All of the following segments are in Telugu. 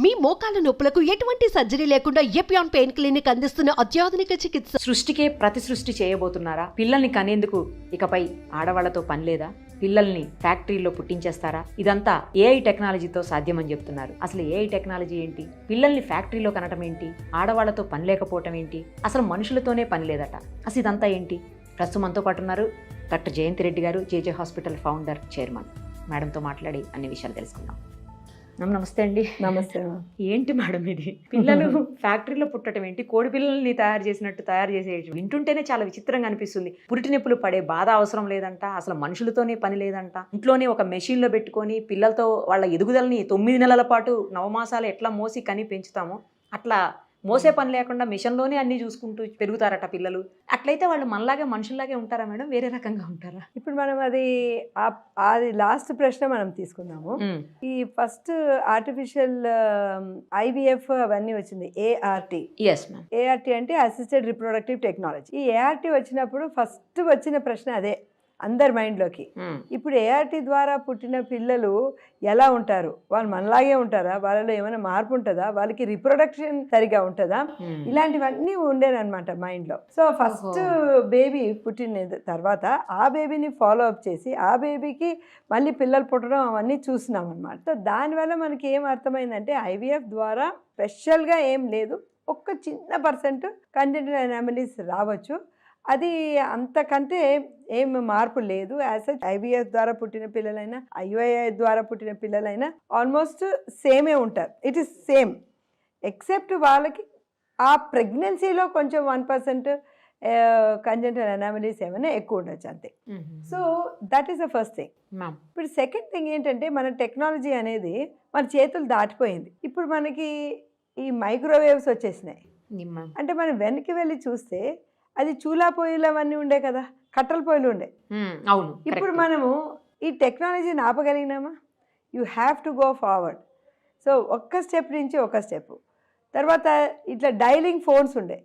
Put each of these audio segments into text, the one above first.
మీ మోకాల నొప్పులకు ఎటువంటి సర్జరీ లేకుండా ఎపియాన్ పెయిన్ క్లినిక్ అందిస్తున్న అత్యాధునిక చికిత్స. సృష్టికే ప్రతి సృష్టి చేయబోతున్నారా? పిల్లల్ని కనేందుకు ఇకపై ఆడవాళ్లతో పని లేదా? పిల్లల్ని ఫ్యాక్టరీలో పుట్టించేస్తారా? ఇదంతా ఏఐ టెక్నాలజీతో సాధ్యమని చెప్తున్నారు. అసలు ఏఐ టెక్నాలజీ ఏంటి? పిల్లల్ని ఫ్యాక్టరీలో కనటం ఏంటి? ఆడవాళ్లతో పని లేకపోవటం ఏంటి? అసలు మనుషులతోనే పని లేదట. అసలు ఇదంతా ఏంటి? ప్రస్తుతం మనతో పాటు ఉన్నారు డాక్టర్ జయంతి రెడ్డి గారు, జేజే హాస్పిటల్ ఫౌండర్, చైర్మన్. మేడంతో మాట్లాడి అన్ని విషయాలు తెలుసుకుందాం. నమస్తే అండి. నమస్తే. ఏంటి మేడం ఇది? పిల్లలు ఫ్యాక్టరీలో పుట్టడం ఏంటి? కోడి పిల్లల్ని తయారు చేసినట్టు తయారు చేసే వింటుంటేనే చాలా విచిత్రంగా అనిపిస్తుంది. పురిటి నొప్పులు పడే బాధ అవసరం లేదంట, అసలు మనుషులతోనే పని లేదంట. ఇంట్లోనే ఒక మెషిన్లో పెట్టుకొని పిల్లలతో వాళ్ళ ఎదుగుదలని 9 నెలల పాటు నవమాసాలు ఎట్లా మోసి కని పెంచుతామో అట్లా మోసే పని లేకుండా మిషన్లోనే అన్ని చూసుకుంటూ పెరుగుతారట పిల్లలు. అట్లయితే వాళ్ళు మనలాగే మనుషుల్లాగే ఉంటారా మేడం? వేరే రకంగా ఉంటారా? ఇప్పుడు మనం అది లాస్ట్ ప్రశ్న మనం తీసుకుందాము. ఈ ఫస్ట్ ఆర్టిఫిషియల్ IVF అవన్నీ వచ్చింది, ART. ART అంటే అసిస్టెడ్ రిప్రొడక్టివ్ టెక్నాలజీ. ఈ ART వచ్చినప్పుడు ఫస్ట్ వచ్చిన ప్రశ్న అదే అందరి మైండ్లోకి. ఇప్పుడు ART ద్వారా పుట్టిన పిల్లలు ఎలా ఉంటారు? వాళ్ళు మనలాగే ఉంటారా? వాళ్ళలో ఏమైనా మార్పు ఉంటుందా? వాళ్ళకి రిప్రొడక్షన్ సరిగా ఉంటుందా? ఇలాంటివన్నీ ఉండేనమాట మైండ్లో. సో ఫస్ట్ బేబీ పుట్టిన తర్వాత ఆ బేబీని ఫాలో అప్ చేసి ఆ బేబీకి మళ్ళీ పిల్లలు పుట్టడం అవన్నీ చూస్తున్నాం అనమాట. సో దానివల్ల మనకి ఏం అర్థమైందంటే IVF ద్వారా స్పెషల్గా ఏం లేదు, ఒక్క చిన్న % కంజెంటల్ అనామలీస్ రావచ్చు. అది అంతకంటే ఏం మార్పు లేదు. యాజ్ సచ్ IVF ద్వారా పుట్టిన పిల్లలైనా IUI ద్వారా పుట్టిన పిల్లలైనా ఆల్మోస్ట్ సేమే ఉంటారు. ఇట్ ఈస్ సేమ్, ఎక్సెప్ట్ వాళ్ళకి ఆ ప్రెగ్నెన్సీలో కొంచెం 1% కంజెంటల్ అనామలీస్ ఏమైనా ఎక్కువ ఉండొచ్చు అంతే. So that is the first thing. ఇప్పుడు సెకండ్ థింగ్ ఏంటంటే మన టెక్నాలజీ అనేది మన చేతులు దాటిపోయింది. ఇప్పుడు మనకి ఈ మైక్రోవేవ్స్ వచ్చేసినాయి. అంటే మనం వెనక్కి వెళ్ళి చూస్తే అది చూలా పొయ్యిలు అవన్నీ ఉండే కదా, కట్టెల పొయ్యిలు ఉండే. అవును. ఇప్పుడు మనము ఈ టెక్నాలజీని ఆపగలిగినామా? You have to go forward. So ఒక్క స్టెప్ నుంచి ఒక స్టెప్ తర్వాత ఇట్లా డైలింగ్ ఫోన్స్ ఉండే,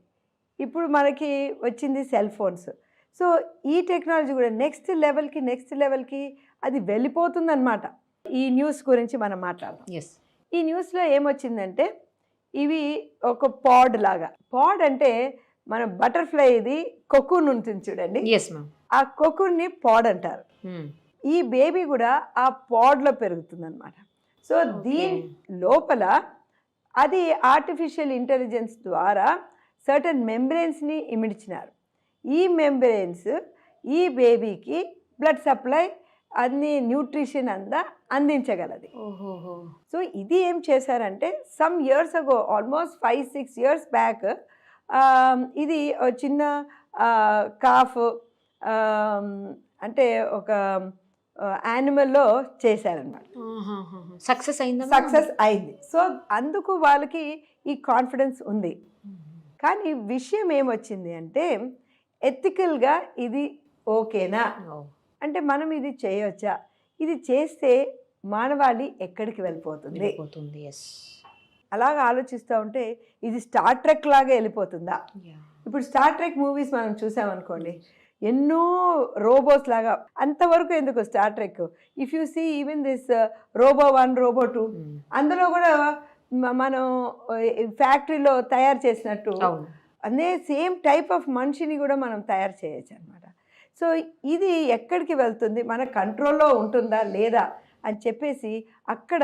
ఇప్పుడు మనకి వచ్చింది సెల్ ఫోన్స్. సో ఈ టెక్నాలజీ కూడా నెక్స్ట్ లెవెల్కి అది వెళ్ళిపోతుందన్నమాట. ఈ న్యూస్ గురించి మనం మాట్లాడదాం. ఈ న్యూస్లో ఏమొచ్చిందంటే ఇవి ఒక పాడ్ లాగా. పాడ్ అంటే మన బటర్ఫ్లై ఇది కొకూన్ ఉంటుంది చూడండి, ఆ కొకూన్ని పాడ్ అంటారు. ఈ బేబీ కూడా ఆ పాడ్లో పెరుగుతుంది అనమాట. సో దీని లోపల అది ఆర్టిఫిషియల్ ఇంటెలిజెన్స్ ద్వారా సర్టన్ మెంబ్రెయిన్స్ని ఇమిడ్చినారు. ఈ మెంబ్రెయిన్స్ ఈ బేబీకి బ్లడ్ సప్లై అన్ని న్యూట్రిషన్ అందించగలది. సో ఇది ఏం చేశారంటే some years ago, almost 5-6 years back, ఇది చిన్న కాఫ్ అంటే ఒక యానిమల్లో చేశారనమాట. సక్సెస్ అయింది. సో అందుకు వాళ్ళకి ఈ కాన్ఫిడెన్స్ ఉంది. కానీ విషయం ఏమొచ్చింది అంటే ఎథికల్గా ఇది ఓకేనా అంటే మనం ఇది చేయవచ్చా? ఇది చేస్తే మానవాళి ఎక్కడికి వెళ్ళిపోతుంది? అలాగా ఆలోచిస్తూ ఉంటే ఇది స్టార్ ట్రెక్ లాగా వెళ్ళిపోతుందా? ఇప్పుడు స్టార్ ట్రెక్ మూవీస్ మనం చూసామనుకోండి, ఎన్నో రోబోస్ లాగా. అంతవరకు ఎందుకు Star Trek? If you see even this Robo 1, Robo 2, అందులో కూడా మనం ఫ్యాక్టరీలో తయారు చేసినట్టు అదే సేమ్ టైప్ ఆఫ్ మనిషిని కూడా మనం తయారు చేయొచ్చు అనమాట. సో ఇది ఎక్కడికి వెళ్తుంది, మన కంట్రోల్లో ఉంటుందా లేదా అని చెప్పేసి అక్కడ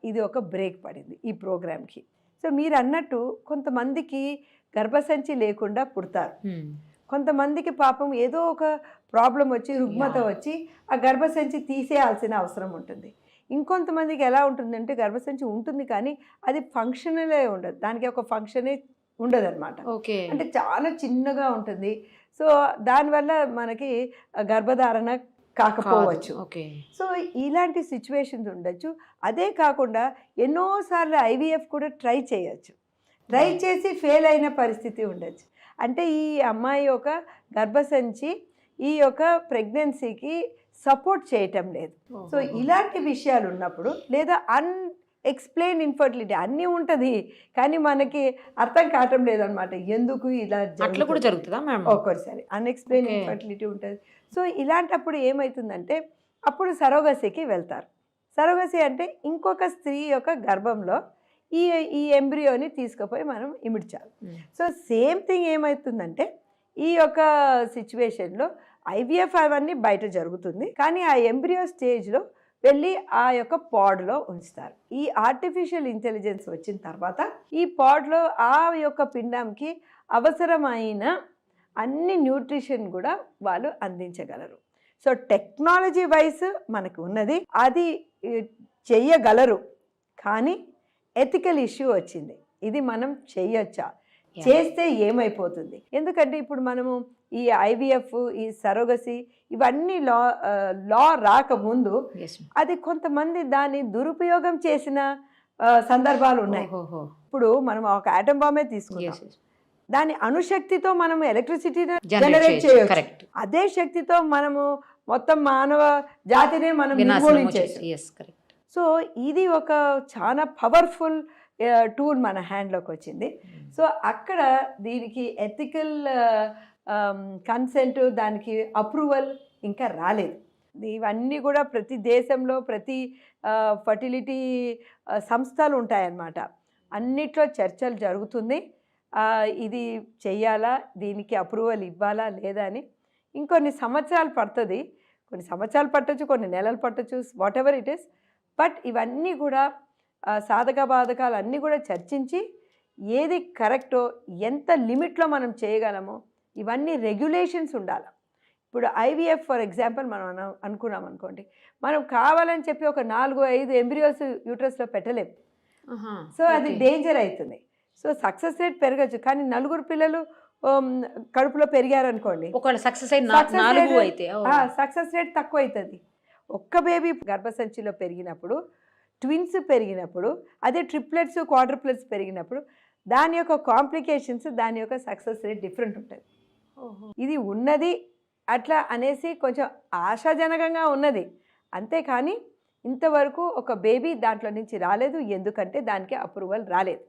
ఇది ఒక బ్రేక్ పడింది ఈ ప్రోగ్రామ్కి. సో మీరు అన్నట్టు కొంతమందికి గర్భసంచి లేకుండా పుడతారు, కొంతమందికి పాపం ఏదో ఒక ప్రాబ్లం వచ్చి రుగ్మత వచ్చి ఆ గర్భసంచి తీసేయాల్సిన అవసరం ఉంటుంది. ఇంకొంతమందికి ఎలా ఉంటుందంటే గర్భసంచి ఉంటుంది కానీ అది ఫంక్షనలే ఉండదు, దానికి ఒక ఫంక్షనే ఉండదు అనమాట. అంటే చాలా చిన్నగా ఉంటుంది. సో దానివల్ల మనకి గర్భధారణ కాకపోవచ్చు. సో ఇలాంటి సిచ్యువేషన్స్ ఉండొచ్చు. అదే కాకుండా ఎన్నోసార్లు IVF కూడా ట్రై చేయొచ్చు, ట్రై చేసి ఫెయిల్ అయిన పరిస్థితి ఉండొచ్చు. అంటే ఈ అమ్మాయి యొక్క గర్భసంచి ఈ యొక్క ప్రెగ్నెన్సీకి సపోర్ట్ చేయటం లేదు. సో ఇలాంటి విషయాలు ఉన్నప్పుడు లేదా ఎక్స్ప్లెయిన్ ఇన్ఫర్టిలిటీ అన్నీ ఉంటుంది కానీ మనకి అర్థం కావటం లేదనమాట, ఎందుకు ఇలా కూడా జరుగుతుందా మేడం? ఒక్కోసారి అన్ఎక్స్ప్లెయిన్ ఇన్ఫర్టిలిటీ ఉంటుంది. సో ఇలాంటప్పుడు ఏమవుతుందంటే అప్పుడు సరోగసీకి వెళ్తారు. సరోగసీ అంటే ఇంకొక స్త్రీ యొక్క గర్భంలో ఈ ఈ ఎంబ్రియోని తీసుకుపోయి మనం ఇమిడ్చాలి. సో సేమ్ థింగ్ ఏమవుతుందంటే ఈ యొక్క సిచ్యువేషన్లో ఐవీఎఫ్ అవన్నీ బయట జరుగుతుంది, కానీ ఆ ఎంబ్రియో స్టేజ్లో వెళ్ళి ఆ యొక్క పాడ్లో ఉంచుతారు. ఈ ఆర్టిఫిషియల్ ఇంటెలిజెన్స్ వచ్చిన తర్వాత ఈ పాడ్లో ఆ యొక్క పిండంకి అవసరమైన అన్ని న్యూట్రిషన్ కూడా వాళ్ళు అందించగలరు. సో టెక్నాలజీ వైజ్ మనకు ఉన్నది, అది చెయ్యగలరు, కానీ ఎథికల్ ఇష్యూ వచ్చింది. ఇది మనం చెయ్యొచ్చా, చేస్తే ఏమైపోతుంది? ఎందుకంటే ఇప్పుడు మనము ఈ ఐవీఎఫ్, ఈ సరోగసి ఇవన్నీ లా రాకముందు అది కొంతమంది దాన్ని దురుపయోగం చేసిన సందర్భాలు ఉన్నాయి. ఇప్పుడు మనం ఒక ఆటం బాంబే తీసుకుంటాం, దాని అణుశక్తితో మనం ఎలక్ట్రిసిటీని జనరేట్ చేయొచ్చు. అదే శక్తితో మనము మొత్తం మానవ జాతినే మనం నిర్మూలించేసాం. సో ఇది ఒక చాలా పవర్ఫుల్ టూల్ మన హ్యాండ్లోకి వచ్చింది. సో అక్కడ దీనికి ఎథికల్ కన్సెంట్, దానికి అప్రూవల్ ఇంకా రాలేదు. ఇవన్నీ కూడా ప్రతి దేశంలో ప్రతి ఫర్టిలిటీ సంస్థలు ఉంటాయన్నమాట. అన్నిట్లో చర్చలు జరుగుతుంది, ఇది చెయ్యాలా, దీనికి అప్రూవల్ ఇవ్వాలా లేదా అని. ఇంకొన్ని సంవత్సరాలు పడుతుంది, కొన్ని సంవత్సరాలు పట్టచ్చు, కొన్ని నెలలు పట్టచ్చు, whatever it is. But ఇవన్నీ కూడా సాధక బాధకాలు అన్నీ కూడా చర్చించి ఏది కరెక్టో, ఎంత లిమిట్లో మనం చేయగలమో, ఇవన్నీ రెగ్యులేషన్స్ ఉండాలి. ఇప్పుడు ఐవీఎఫ్ ఫర్ ఎగ్జాంపుల్ మనం అనుకున్నాం అనుకోండి, మనం కావాలని చెప్పి ఒక 4-5 ఎంబ్రియోస్ యూట్రస్లో పెట్టలేము. సో అది డేంజర్ అవుతుంది. సో సక్సెస్ రేట్ పెరగచ్చు, కానీ 4 పిల్లలు కడుపులో పెరిగారనుకోండి, సక్సెస్ రేట్ తక్కువ అవుతుంది. ఒక్క బేబీ గర్భసంచిలో పెరిగినప్పుడు, ట్విన్స్ పెరిగినప్పుడు, అదే ట్రిప్లెట్స్ క్వాడ్రుప్లెట్స్ పెరిగినప్పుడు దాని యొక్క కాంప్లికేషన్స్, దాని యొక్క సక్సెస్ రేట్ డిఫరెంట్ ఉంటుంది. ఇది ఉన్నది అట్లా అనేసి కొంచెం ఆశాజనకంగా ఉన్నది, అంతేకాని ఇంతవరకు ఒక బేబీ దాంట్లో నుంచి రాలేదు, ఎందుకంటే దానికి అప్రూవల్ రాలేదు.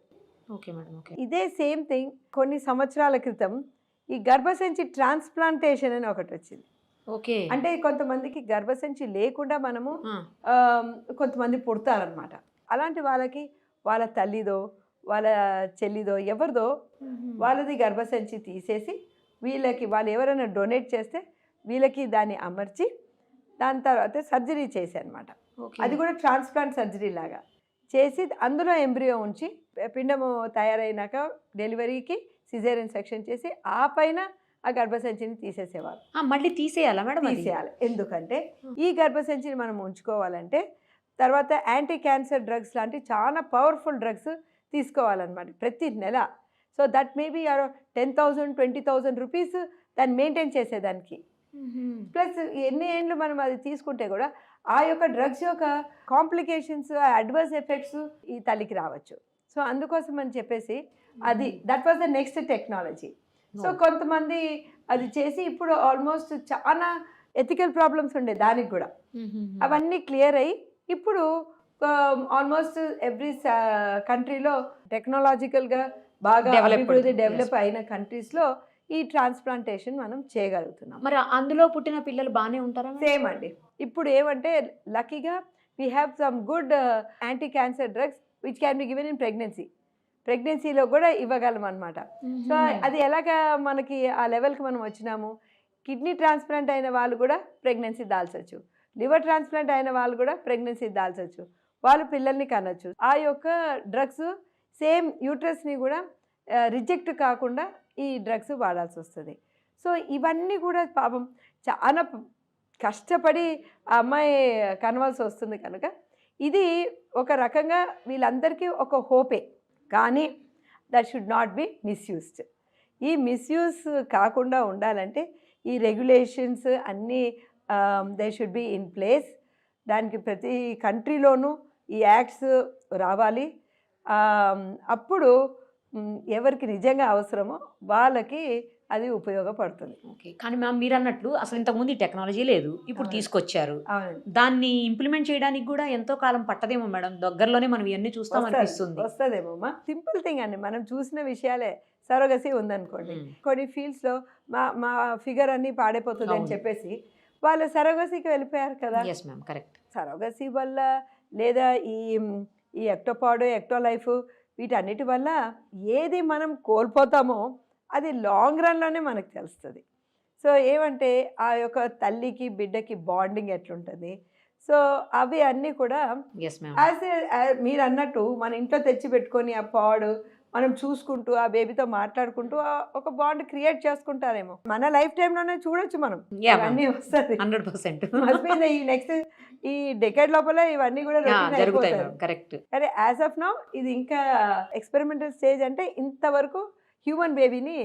Okay madam, okay. ఇదే సేమ్ థింగ్ కొన్ని సంవత్సరాల క్రితం ఈ గర్భసంచి ట్రాన్స్ప్లాంటేషన్ అని ఒకటి వచ్చింది. ఓకే, అంటే కొంతమందికి గర్భసంచి లేకుండా మనము కొంతమంది పుడతారనమాట. అలాంటి వాళ్ళకి వాళ్ళ తల్లిదో వాళ్ళ చెల్లిదో ఎవరిదో వాళ్ళది గర్భసంచి తీసేసి వీళ్ళకి వాళ్ళు ఎవరైనా డొనేట్ చేస్తే వీళ్ళకి దాన్ని అమర్చి దాని తర్వాత సర్జరీ చేసి అనమాట. అది కూడా ట్రాన్స్ప్లాంట్ సర్జరీ లాగా చేసి అందులో ఎంబ్రియో ఉంచి పిండము తయారైనాక డెలివరీకి సిజేరియన్ సెక్షన్ చేసి ఆ పైన ఆ గర్భసంచిని తీసేసేవారు. మళ్ళీ తీసేయాలా మేడం? తీసేయాలి. ఎందుకంటే ఈ గర్భసంచిని మనం ఉంచుకోవాలంటే తర్వాత యాంటీ క్యాన్సర్ డ్రగ్స్ లాంటి చాలా పవర్ఫుల్ డ్రగ్స్ తీసుకోవాలన్నమాట ప్రతి నెల. సో దట్ మేబీ 10,000 20,000 రూపీస్ దాన్ని మెయింటైన్ చేసేదానికి. ప్లస్ ఎన్ని ఏండ్లు మనం అది తీసుకుంటే కూడా ఆ యొక్క డ్రగ్స్ యొక్క కాంప్లికేషన్స్, అడ్వర్స్ ఎఫెక్ట్స్ ఈ తల్లికి రావచ్చు. సో అందుకోసం అని చెప్పేసి అది that was the next technology. So కొంతమంది అది చేసి ఇప్పుడు ఆల్మోస్ట్ చాలా ఎథికల్ ప్రాబ్లమ్స్ ఉండే దానికి కూడా అవన్నీ క్లియర్ అయ్యి ఇప్పుడు ఆల్మోస్ట్ ఎవ్రీ కంట్రీలో టెక్నాలజికల్గా బాగా అభివృద్ధి డెవలప్ అయిన కంట్రీస్లో ఈ ట్రాన్స్ప్లాంటేషన్ మనం చేయగలుగుతున్నాం. మరి అందులో పుట్టిన పిల్లలు బాగానే ఉంటారా? సేమ్ అండి. ఇప్పుడు ఏమంటే లక్కీగా we have some good anti cancer drugs which can be given in ప్రెగ్నెన్సీలో కూడా ఇవ్వగలం అనమాట. సో అది ఎలాగా మనకి ఆ లెవెల్కి మనం వచ్చినాము. కిడ్నీ ట్రాన్స్ప్లాంట్ అయిన వాళ్ళు కూడా ప్రెగ్నెన్సీ దాల్చవచ్చు, లివర్ ట్రాన్స్ప్లాంట్ అయిన వాళ్ళు కూడా ప్రెగ్నెన్సీ దాల్చవచ్చు, వాళ్ళు పిల్లల్ని కనొచ్చు. ఆ యొక్క డ్రగ్స్ సేమ్ యూట్రస్ని కూడా రిజెక్ట్ కాకుండా ఈ డ్రగ్స్ వాడాల్సి వస్తుంది. సో ఇవన్నీ కూడా పాపం చాలా కష్టపడి ఆ అమ్మాయి కనవాల్సి వస్తుంది కనుక ఇది ఒక రకంగా వీళ్ళందరికీ ఒక హోపే, కానీ that should not be misused. ఈ మిస్యూజ్ కాకుండా ఉండాలంటే ఈ రెగ్యులేషన్స్ అన్నీ they should be in place. దానికి ప్రతి కంట్రీలోనూ ఈ యాక్ట్స్ రావాలి. అప్పుడు ఎవరికి నిజంగా అవసరమో వాళ్ళకి అది ఉపయోగపడుతుంది. ఓకే, కానీ మ్యామ్ మీరు అన్నట్లు అసలు ఇంతకుముందు ఈ టెక్నాలజీ లేదు, ఇప్పుడు తీసుకొచ్చారు. దాన్ని ఇంప్లిమెంట్ చేయడానికి కూడా ఎంతో కాలం పట్టదేమో మేడం? దగ్గరలోనే మనం ఇవన్నీ చూస్తాం అనిపిస్తుంది. వస్తుందేమో. సింపుల్ థింగ్ అండి, మనం చూసిన విషయాలే. సరోగసీ ఉందనుకోండి, కొన్ని ఫీల్డ్స్లో మా ఫిగర్ అన్నీ పాడైపోతుంది అని చెప్పేసి వాళ్ళు సరోగసీకి వెళ్ళిపోయారు కదా. Yes ma'am, correct. సరోగసీ వల్ల లేదా ఈ ఎక్టోపాడ్ ఎక్టోలైఫ్ వీటన్నిటి వల్ల ఏది మనం కోల్పోతామో అది లాంగ్ రన్లోనే మనకు తెలుస్తుంది. సో ఏమంటే ఆ యొక్క తల్లికి బిడ్డకి బాండింగ్ ఎట్లుంటుంది, సో అవి అన్నీ కూడా ఎస్ మ్యామ్. మీరు అన్నట్టు మన ఇంట్లో తెచ్చి పెట్టుకొని ఆ పాడు మనం చూసుకుంటూ ఆ బేబీతో మాట్లాడుకుంటూ ఒక బాండ్ క్రియేట్ చేసుకుంటారేమో. మన లైఫ్ టైంలోనే చూడొచ్చు మనం, ఇవన్నీ వస్తుంది 100% ఈ నెక్స్ట్ ఈ డెకేడ్ లోపల ఇవన్నీ కూడా routine జరుగుతాయి అయిపోతాయి. కరెక్ట్. అరే యాజ్ ఆఫ్ నౌ ఇది ఇంకా ఎక్స్పెరిమెంటల్ స్టేజ్, అంటే ఇంతవరకు హ్యూమన్ బేబీని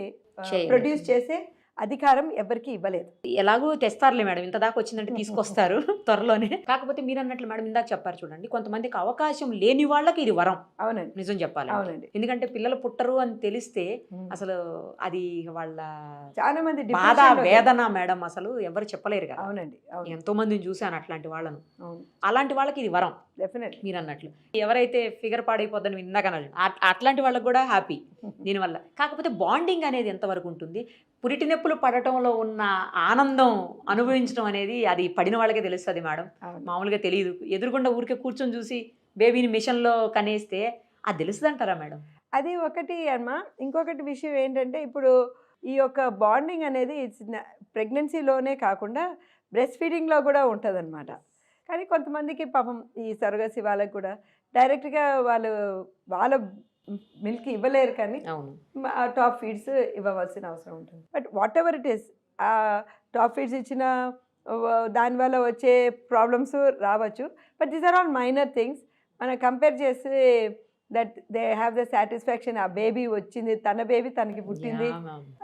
చేయలేదు. ప్రొడ్యూస్ చేసే అధికారం ఎవరికి ఇవ్వలేదు. ఎలాగూ తెస్తారులే మేడం, ఇంత దాకా వచ్చిందంటే తీసుకొస్తారు త్వరలోనే. కాకపోతే మీరు అన్నట్లు మేడం ఇందాక చెప్పారు చూడండి, కొంతమందికి అవకాశం లేని వాళ్ళకి ఇది వరం. అవునండి, నిజం చెప్పాలి. అవునండి. ఎందుకంటే పిల్లలు పుట్టరు అని తెలిస్తే అసలు అది వాళ్ళ చాలా మంది బాధ depression లోకి- వేదన మేడం అసలు ఎవరు చెప్పలేరు కదా. అవునండి, అవును, ఎంతో మందిని చూశాను అట్లాంటి వాళ్ళను. అవును, అలాంటి వాళ్ళకి ఇది వరం డెఫినెట్లీ. మీరు అన్నట్లు. ఎవరైతే ఫిగర్ పాడైపోద్దని ఇందాక అన్నారు, అట్లాంటి వాళ్ళకి కూడా హ్యాపీ దీనివల్ల. కాకపోతే బాండింగ్ అనేది ఎంతవరకు ఉంటుంది, పురిటి నొప్పులు పడటంలో ఉన్న ఆనందం అనుభవించడం అనేది అది పడిన వాళ్ళకే తెలుస్తుంది మేడం, అవును. మామూలుగా తెలియదు. ఎదురుగుండా ఊరికే కూర్చొని చూసి బేబీని మిషన్లో కనేస్తే అది తెలుస్తుంది అంటారా మేడం? అది ఒకటి అమ్మా. ఇంకొకటి విషయం ఏంటంటే ఇప్పుడు ఈ యొక్క బాండింగ్ అనేది ప్రెగ్నెన్సీలోనే కాకుండా బ్రెస్ట్ ఫీడింగ్లో కూడా ఉంటుంది అనమాట. కానీ కొంతమందికి పాపం ఈ సరగసి వాళ్ళకి కూడా డైరెక్ట్గా వాళ్ళ మిల్క్ ఇవ్వలేరు, కానీ అవును, ఆ టాప్ ఫీడ్స్ ఇవ్వవలసిన అవసరం ఉంటుంది. But whatever it is, ఆ టాప్ ఫీడ్స్ ఇచ్చిన దానివల్ల వచ్చే ప్రాబ్లమ్స్ రావచ్చు. But these are all minor things. మనం కంపేర్ చేస్తే that they have the satisfaction, ఆ బేబీ వచ్చింది, తన బేబీ తనకి పుట్టింది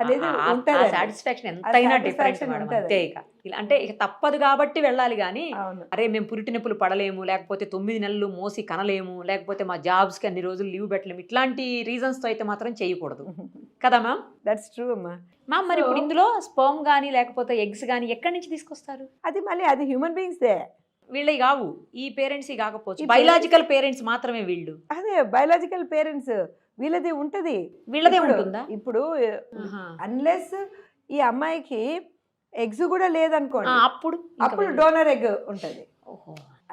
అనేది ఉంటుంది. సాటిస్ఫాక్షన్ ఎంతైనా డిఫరెంట్ మేడం. అంతే ఇక అంటే ఇక తప్పదు కాబట్టి వెళ్ళాలి, కానీ అవును, అరే మేము పురిటి నొప్పులు పడలేము, లేకపోతే 9 నెలలు మోసి కనలేము, లేకపోతే మా జాబ్స్కి అన్ని రోజులు లీవ్ పెట్టలేము, ఇట్లాంటి రీజన్స్తో అయితే మాత్రం చేయకూడదు కదా మ్యామ్? దట్స్ ట్రూ అమ్మా. మ్యామ్ మరి ఇప్పుడు ఇందులో స్పర్మ్ కానీ లేకపోతే ఎగ్స్ కానీ ఎక్కడి నుంచి తీసుకొస్తారు? అది మళ్ళీ అది హ్యూమన్ బీయింగ్స్ దే, వీళ్ళవి కావు, ఈ పేరెంట్స్ కాకపోవచ్చు, బయలాజికల్ పేరెంట్స్ మాత్రమే వీళ్ళు. అదే బయలాజికల్ పేరెంట్స్ వీళ్ళది ఉంటుంది. వీళ్ళదే ఉంటుందా? ఇప్పుడు అన్లెస్ ఈ అమ్మాయికి ఎగ్స్ కూడా లేదనుకోండి, అప్పుడు డోనర్ ఎగ్ ఉంటుంది.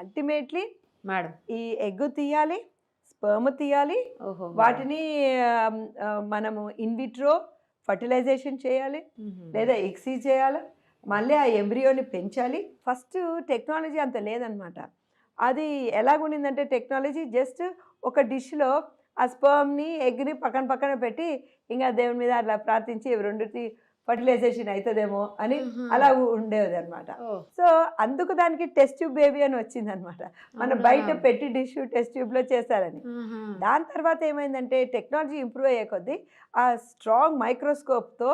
అల్టిమేట్లీ మేడం ఈ ఎగ్ తీయాలి, స్పర్మ్ తీయాలి, వాటిని మనము ఇన్విట్రో ఫర్టిలైజేషన్ చేయాలి, లేదా ఎక్సీ చేయాలి, మళ్ళీ ఆ ఎంబ్రియోని పెంచాలి. ఫస్ట్ టెక్నాలజీ అంత లేదనమాట. అది ఎలాగుండిందంటే టెక్నాలజీ జస్ట్ ఒక డిష్లో ఆ స్పర్మ్ని ఎగ్ని పక్కన పక్కన పెట్టి ఇంకా దేవుని మీద అట్లా ప్రార్థించి రెండుటి ఫర్టిలైజేషన్ అవుతుందేమో అని అలా ఉండేది అనమాట. సో అందుకు దానికి టెస్ట్ ట్యూబ్ బేబీ అని వచ్చింది అనమాట. మన బయట పెట్టి డిష్ టెస్ట్ ట్యూబ్లో చేస్తారని. దాని తర్వాత ఏమైందంటే టెక్నాలజీ ఇంప్రూవ్ అయ్యే కొద్దీ ఆ స్ట్రాంగ్ మైక్రోస్కోప్తో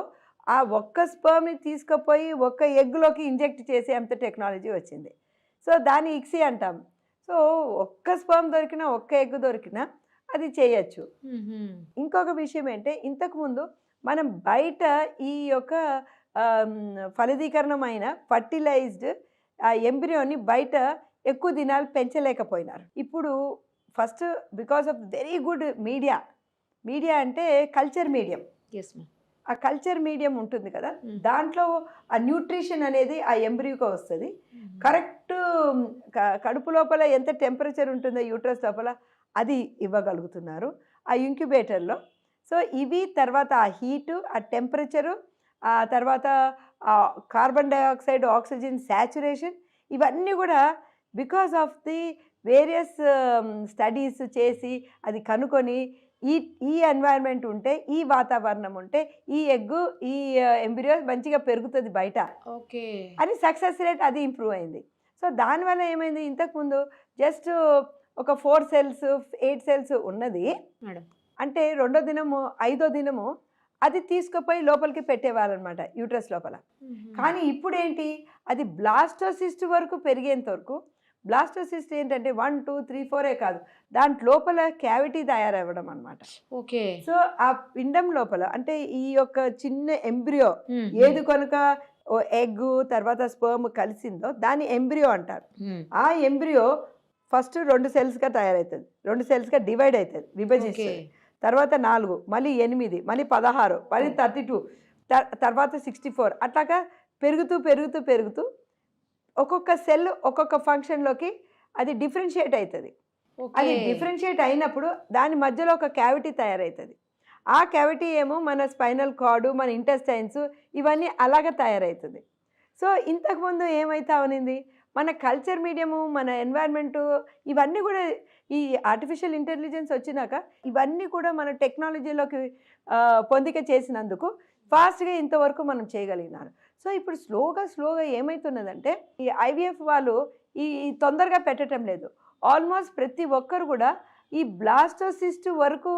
ఆ ఒక్క స్పర్మ్ని తీసుకుపోయి ఒక్క ఎగ్లోకి ఇంజెక్ట్ చేసే అంత టెక్నాలజీ వచ్చింది. సో దాన్ని ఇక్సీ అంటాం. సో ఒక్క స్పర్మ్ దొరికినా ఒక్క ఎగ్ దొరికినా అది చేయొచ్చు. ఇంకొక విషయం ఏంటంటే ఇంతకుముందు మనం బయట ఈ యొక్క ఫలదీకరణమైన ఫర్టిలైజ్డ్ ఆ ఎంబ్రియోని బయట ఎక్కువ దినాలు పెంచలేకపోయినారు. ఇప్పుడు first because of very good media అంటే కల్చర్ మీడియం. ఆ కల్చర్ మీడియం ఉంటుంది కదా, దాంట్లో ఆ న్యూట్రిషన్ అనేది ఆ ఎంబ్రియోకి వస్తుంది. కరెక్ట్ కడుపు లోపల ఎంత టెంపరేచర్ ఉంటుందో యూట్రస్ లోపల అది ఇవ్వగలుగుతున్నారు ఆ ఇంక్యుబేటర్లో. సో ఇవి తర్వాత ఆ హీటు, ఆ టెంపరేచరు, ఆ తర్వాత ఆ కార్బన్ డైఆక్సైడ్, ఆక్సిజన్ శాచురేషన్, ఇవన్నీ కూడా because of the various studies చేసి అది కనుక్కొని ఈ ఎన్వైరన్మెంట్ ఉంటే, ఈ వాతావరణం ఉంటే ఈ ఎగ్ ఈ ఎంబ్రియో మంచిగా పెరుగుతుంది బయట అని సక్సెస్ రేట్ అది ఇంప్రూవ్ అయింది. సో దానివల్ల ఏమైంది, ఇంతకుముందు జస్ట్ ఒక 4 cells 8 cells ఉన్నది అంటే 2వ దినము 5వ దినము అది తీసుకుపోయి లోపలికి పెట్టేవాళ్ళనమాట యూట్రస్ లోపల. కానీ ఇప్పుడు ఏంటి, అది బ్లాస్టోసిస్ట్ వరకు పెరిగేంత వరకు. బ్లాస్టోసిస్ట్ ఏంటంటే 1 2 3 4 కాదు, దాంట్ లోపల క్యావిటీ తయారవ్వడం అనమాట. ఓకే. సో ఆ పిండం లోపల అంటే ఈ యొక్క చిన్న ఎంబ్రియో ఏది కనుక ఎగ్ తర్వాత స్పర్మ్ కలిసిందో దాన్ని ఎంబ్రియో అంటారు. ఆ ఎంబ్రియో ఫస్ట్ 2 cells తయారవుతుంది, 2 cells డివైడ్ అవుతుంది, విభజిస్తుంది. తర్వాత 4, మళ్ళీ 8, మళ్ళీ 16, మళ్ళీ 32, తర్వాత 64, అట్లాగా పెరుగుతూ ఒక్కొక్క సెల్ ఒక్కొక్క ఫంక్షన్లోకి అది డిఫరెన్షియేట్ అవుతుంది. అది డిఫరెన్షియేట్ అయినప్పుడు దాని మధ్యలో ఒక క్యావిటీ తయారవుతుంది. ఆ క్యావిటీ ఏమో మన స్పైనల్ కార్డు, మన ఇంటెస్టైన్స్ ఇవన్నీ అలాగే తయారవుతుంది. సో ఇంతకుముందు ఏమైతే అవనింది, మన కల్చర్ మీడియము, మన ఎన్వైర్న్మెంటు ఇవన్నీ కూడా ఈ ఆర్టిఫిషియల్ ఇంటెలిజెన్స్ వచ్చినాక ఇవన్నీ కూడా మన టెక్నాలజీలోకి పొందిక చేసినందుకు ఫాస్ట్గా ఇంతవరకు మనం చేయగలిగినారు. సో ఇప్పుడు స్లోగా ఏమవుతున్నదంటే ఈ ఐవీఎఫ్ వాళ్ళు ఈ తొందరగా పెట్టడం లేదు. ఆల్మోస్ట్ ప్రతి ఒక్కరు కూడా ఈ బ్లాస్టోసిస్ట్ వరకు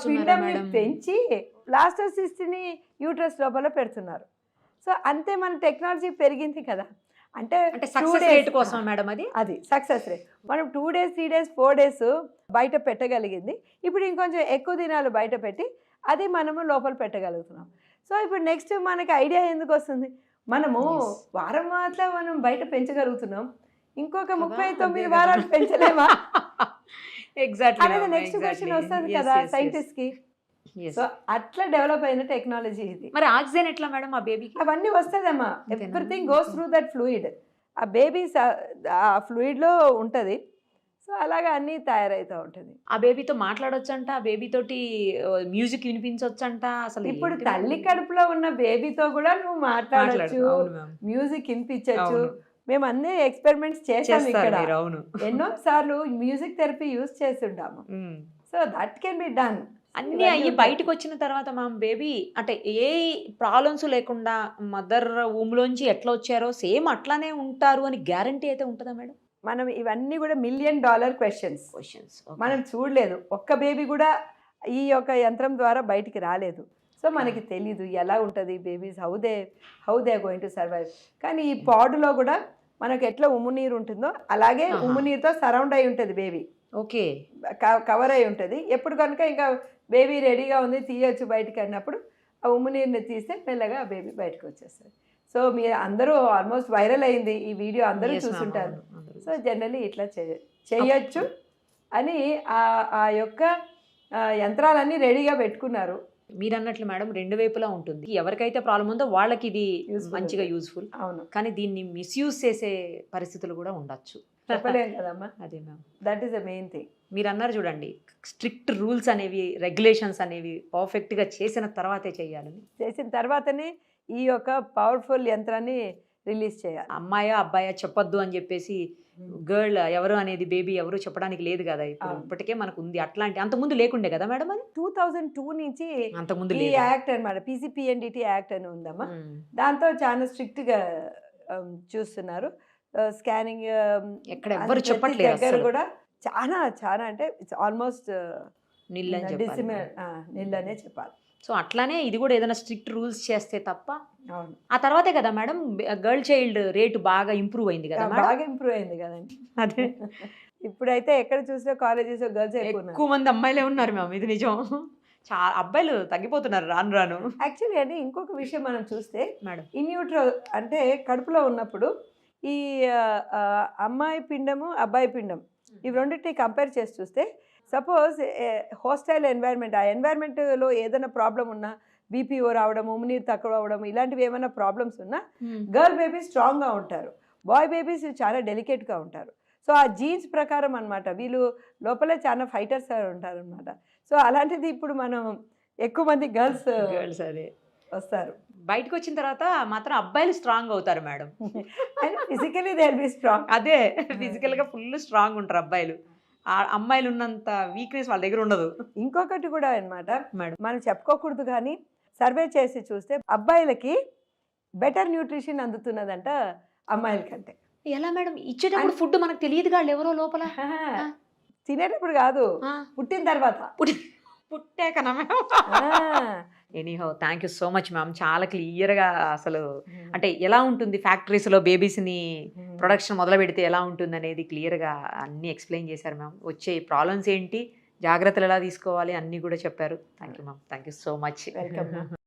పిండంని పెంచి బ్లాస్టోసిస్ట్ని యూట్రస్ లోపల పెడుతున్నారు. సో అంతే మన టెక్నాలజీ పెరిగింది కదా. అంటే సక్సెస్ రేట్ కోసం మేడం అది సక్సెస్ రేట్. మనం 2 days 3 days 4 days బయట పెట్టగలిగింది. ఇప్పుడు ఇంకొంచెం ఎక్కువ దినాలు బయట పెట్టి అది మనము లోపల పెట్టగలుగుతున్నాం. సో ఇప్పుడు నెక్స్ట్ మనకి ఐడియా ఎందుకు వస్తుంది, మనము వారం మాత్రం మనం బయట పెంచగలుగుతున్నాం, ఇంకొక 39 వారాలు పెంచలేమా అనేది నెక్స్ట్ క్వశ్చన్ వస్తుంది కదా సైంటిస్ట్ కి. సో అట్లా డెవలప్ అయిన టెక్నాలజీ ఇది. మరి ఆక్సిజన్ ఎట్లా మేడం ఆ బేబీకి? అవన్నీ వస్తుందమ్మా, everything goes through that fluid. ఆ బేబీ ఆ ఫ్లూయిడ్లో ఉంటుంది. సో అలాగా అన్నీ తయారవుతూ ఉంటుంది. ఆ బేబీతో మాట్లాడొచ్చంట, ఆ బేబీ తోటి మ్యూజిక్ వినిపించొచ్చంట. అసలు ఇప్పుడు తల్లి కడుపులో ఉన్న బేబీతో కూడా నువ్వు మాట్లాడచ్చు, మ్యూజిక్ వినిపించచ్చు. మేము అన్ని ఎక్స్పెరిమెంట్స్ చేసాము ఇక్కడ, ఎన్నో సార్లు మ్యూజిక్ థెరపీ యూజ్ చేస్తుంటాము. So that can be done. అన్నీ అయ్యి బయటకు వచ్చిన తర్వాత మా బేబీ అంటే ఏ ప్రాబ్లమ్స్ లేకుండా మదర్ ఊమ్లోంచి ఎట్లా వచ్చారో సేమ్ అట్లానే ఉంటారు అని గ్యారంటీ అయితే ఉంటుందా మేడం? మనం ఇవన్నీ కూడా $1 million క్వశ్చన్స్ మనం చూడలేదు. ఒక్క బేబీ కూడా ఈ యొక్క యంత్రం ద్వారా బయటికి రాలేదు. సో మనకి తెలీదు ఎలా ఉంటుంది babies, how they going to survive. కానీ ఈ పాడులో కూడా మనకు ఎట్లా ఉమ్మునీరు ఉంటుందో అలాగే ఉమ్మునీరుతో సరౌండ్ అయి ఉంటుంది బేబీ. ఓకే, కవర్ అయి ఉంటుంది. ఎప్పుడు కనుక ఇంకా బేబీ రెడీగా ఉంది తీయచ్చు బయటికి అన్నప్పుడు ఆ ఉమ్మునీరుని తీస్తే మెల్లగా ఆ బేబీ బయటకు వచ్చేస్తుంది. సో మీరు అందరూ ఆల్మోస్ట్ వైరల్ అయింది ఈ వీడియో, అందరూ చూసుంటారు. సో జనరల్లీ ఇట్లా చేయొచ్చు అని ఆ యొక్క యంత్రాలన్నీ రెడీగా పెట్టుకున్నారు. మీరు అన్నట్లు మేడం 2 వైపులా ఉంటుంది. ఎవరికైతే ప్రాబ్లం ఉందో వాళ్ళకి ఇది మంచిగా యూజ్ఫుల్. అవును, కానీ దీన్ని మిస్యూజ్ చేసే పరిస్థితులు కూడా ఉండొచ్చు, చెప్పలేం కదమ్మా. అదే ma'am, that is the main thing. మీరు అన్నారు చూడండి, స్ట్రిక్ట్ రూల్స్ అనేవి, రెగ్యులేషన్స్ అనేవి పర్ఫెక్ట్గా చేసిన తర్వాతే చేయాలని. చేసిన తర్వాతనే ఈ యొక్క పవర్ఫుల్ యంత్రాన్ని రిలీజ్ చేయాలి. అమ్మాయా అబ్బాయా చెప్పొద్దు అని చెప్పేసి గర్ల్ ఎవరు అనేది బేబీ ఎవరు చెప్పడానికి లేదు కదా. ఇప్పుడు ఇప్పటికే మనకు ఉంది అట్లాంటి, అంతకుముందు లేకుండే కదా మేడం అది. 2002 నుంచి అంతకుముందు ఈ యాక్ట్ అనమాట, PCPNDT యాక్ట్ అని ఉందమ్మా. దాంతో చాలా స్ట్రిక్ట్ గా చూస్తున్నారు. స్కానింగ్ ఎక్కడ ఎవరు చెప్పట్లేదు కూడా చాలా అంటే ఇట్స్ ఆల్మోస్ట్ నిల్ అనే చెప్పాలి. సో అట్లానే ఇది కూడా ఏదైనా స్ట్రిక్ట్ రూల్స్ చేస్తే తప్ప. ఆ తర్వాతే కదా మేడం గర్ల్ చైల్డ్ రేటు బాగా ఇంప్రూవ్ అయింది కదా. బాగా ఇంప్రూవ్ అయింది కదండి. అదే ఇప్పుడైతే ఎక్కడ చూసినా కాలేజెస్ గర్ల్స్ ఎక్కువ మంది అమ్మాయిలే ఉన్నారు మ్యామ్, ఇది నిజం. చాలా అబ్బాయిలు తగ్గిపోతున్నారు రాను. యాక్చువల్లీ అండి ఇంకొక విషయం మనం చూస్తే మేడం, ఇన్యూట్రో అంటే కడుపులో ఉన్నప్పుడు ఈ అమ్మాయి పిండము అబ్బాయి పిండం ఇవి రెండింటిని కంపేర్ చేసి చూస్తే, సపోజ్ హాస్టైల్ ఎన్వైర్న్మెంట్, ఆ ఎన్వైర్న్మెంట్లో ఏదైనా ప్రాబ్లం ఉన్నా, బీపీఓ రావడం, ఉమ్మునీరు తక్కువ అవడం, ఇలాంటివి ఏమైనా ప్రాబ్లమ్స్ ఉన్నా గర్ల్ బేబీస్ స్ట్రాంగ్గా ఉంటారు, బాయ్ బేబీస్ చాలా డెలికేట్గా ఉంటారు. సో ఆ జీన్స్ ప్రకారం అనమాట వీళ్ళు లోపలే చాలా ఫైటర్స్ ఉంటారు అనమాట. సో అలాంటిది ఇప్పుడు మనం ఎక్కువ మంది గర్ల్స్ అదే వస్తారు. బయటకు వచ్చిన తర్వాత మాత్రం అబ్బాయిలు స్ట్రాంగ్ అవుతారు madam. Physically they will be strong. అదే ఫిజికల్గా ఫుల్ స్ట్రాంగ్ ఉంటారు అబ్బాయిలు. అమ్మాయిలు ఉన్నంత వీక్నెస్ వాళ్ళ దగ్గర ఉండదు. ఇంకొకటి కూడా అనమాట మేడం, మనం చెప్పుకోకూడదు కానీ సర్వే చేసి చూస్తే అబ్బాయిలకి బెటర్ న్యూట్రిషన్ అందుతున్నదంట అమ్మాయిల కంటే. ఎలా మేడం? ఇచ్చేటప్పుడు ఫుడ్ మనకు తెలియదు కాదు ఎవరో లోపల, తినేటప్పుడు కాదు, పుట్టిన తర్వాత. పుట్టాకనా ma'am? Anyhow thank you so much ma'am. చాలా క్లియర్గా అసలు అంటే ఎలా ఉంటుంది ఫ్యాక్టరీస్లో బేబీస్ని ప్రొడక్షన్ మొదలు పెడితే ఎలా ఉంటుంది అనేది క్లియర్గా అన్నీ ఎక్స్ప్లెయిన్ చేశారు మ్యామ్. వచ్చే ప్రాబ్లమ్స్ ఏంటి, జాగ్రత్తలు ఎలా తీసుకోవాలి అన్నీ కూడా చెప్పారు. Thank you ma'am, thank you so much. Welcome.